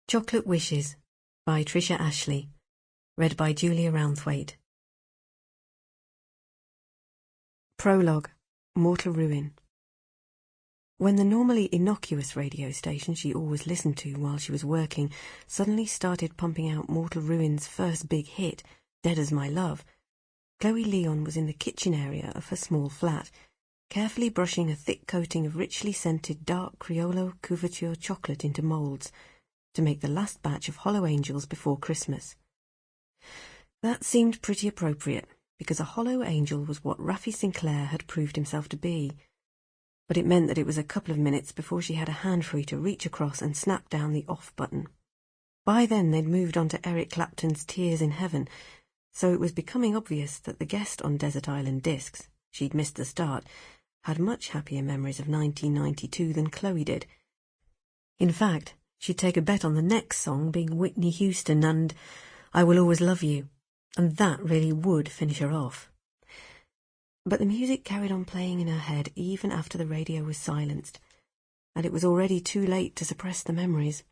Chocolate Wishes by Trisha Ashley. Read by Julia Rounthwaite. Prologue. Mortal Ruin. When the normally innocuous radio station she always listened to while she was working suddenly started pumping out Mortal Ruin's first big hit, Dead as My Love, Chloe Lyon was in the kitchen area of her small flat, carefully brushing a thick coating of richly scented dark Criollo couverture chocolate into moulds, to make the last batch of Hollow Angels before Christmas. That seemed pretty appropriate, because a Hollow Angel was what Raffy Sinclair had proved himself to be, but it meant that it was a couple of minutes before she had a hand free to reach across and snap down the off button. By then they'd moved on to Eric Clapton's Tears in Heaven, so it was becoming obvious that the guest on Desert Island Discs, she'd missed the start, had much happier memories of 1992 than Chloe did. In fact, she'd take a bet on the next song being Whitney Houston and I Will Always Love You, and that really would finish her off. But the music carried on playing in her head even after the radio was silenced, and it was already too late to suppress the memories.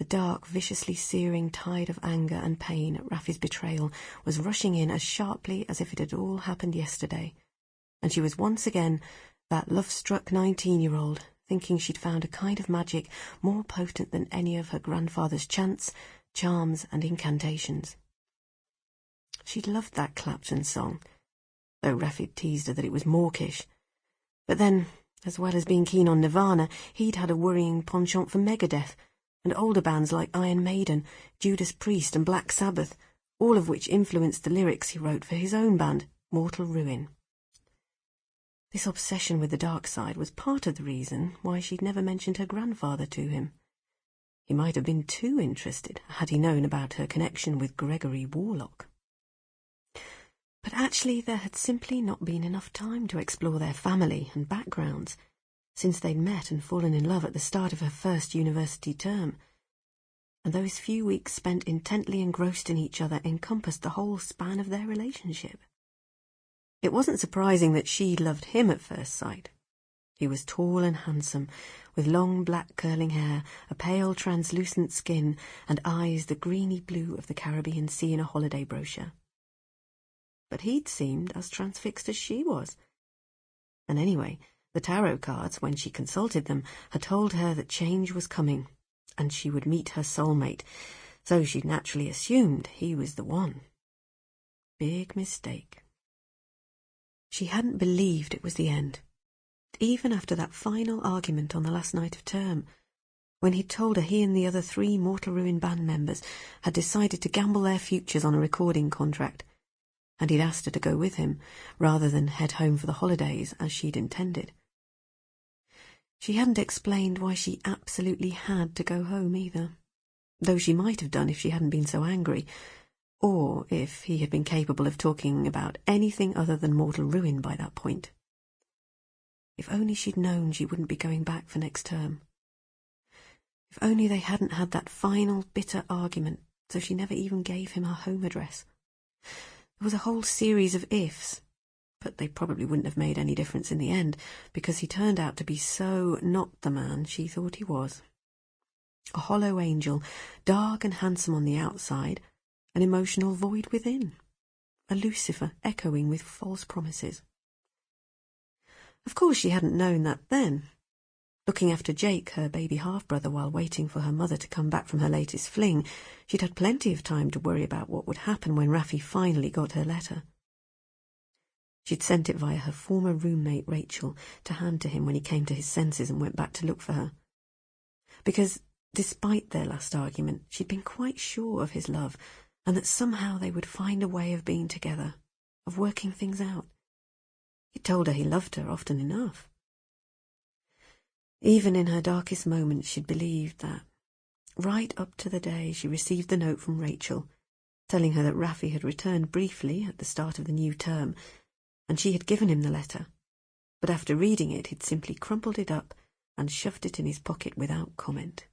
The dark, viciously searing tide of anger and pain at Raffy's betrayal was rushing in as sharply as if it had all happened yesterday, and she was once again that love-struck 19-year-old, thinking she'd found a kind of magic more potent than any of her grandfather's chants, charms and incantations. She'd loved that Clapton song, though Raffy teased her that it was mawkish. But then, as well as being keen on Nirvana, he'd had a worrying penchant for Megadeth, and older bands like Iron Maiden, Judas Priest and Black Sabbath, all of which influenced the lyrics he wrote for his own band, Mortal Ruin. This obsession with the dark side was part of the reason why she'd never mentioned her grandfather to him. He might have been too interested had he known about her connection with Gregory Warlock. But actually there had simply not been enough time to explore their family and backgrounds, since they'd met and fallen in love at the start of her first university term, and those few weeks spent intently engrossed in each other encompassed the whole span of their relationship. It wasn't surprising that she loved him at first sight. He was tall and handsome, with long black curling hair, a pale translucent skin, and eyes the greeny blue of the Caribbean Sea in a holiday brochure. But he'd seemed as transfixed as she was. And anyway, the tarot cards, when she consulted them, had told her that change was coming, and she would meet her soulmate, so she'd naturally assumed he was the one. Big mistake. She hadn't believed it was the end, even after that final argument on the last night of term, when he'd told her he and the other 3 Mortal Ruin band members had decided to gamble their futures on a recording contract, and he'd asked her to go with him, rather than head home for the holidays as she'd intended. She hadn't explained why she absolutely had to go home either, though she might have done if she hadn't been so angry, or if he had been capable of talking about anything other than Mortal Ruin by that point. If only she'd known she wouldn't be going back for next term. If only they hadn't had that final bitter argument, so she never even gave him her home address. There was a whole series of ifs, but they probably wouldn't have made any difference in the end, because he turned out to be so not the man she thought he was. A hollow angel, dark and handsome on the outside, an emotional void within, a Lucifer echoing with false promises. Of course she hadn't known that then. Looking after Jake, her baby half-brother, while waiting for her mother to come back from her latest fling, she'd had plenty of time to worry about what would happen when Raffy finally got her letter. She'd sent it via her former roommate Rachel to hand to him when he came to his senses and went back to look for her. Because, despite their last argument, she'd been quite sure of his love, and that somehow they would find a way of being together, of working things out. He'd told her he loved her often enough. Even in her darkest moments she'd believed that, right up to the day she received the note from Rachel, telling her that Raffy had returned briefly at the start of the new term, and she had given him the letter, but after reading it he'd simply crumpled it up and shoved it in his pocket without comment.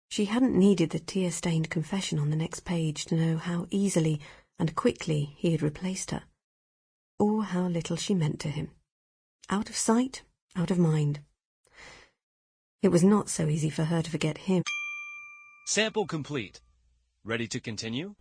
She hadn't needed the tear-stained confession on the next page to know how easily and quickly he had replaced her, or how little she meant to him. Out of sight, out of mind. It was not so easy for her to forget him. Sample complete. Ready to continue?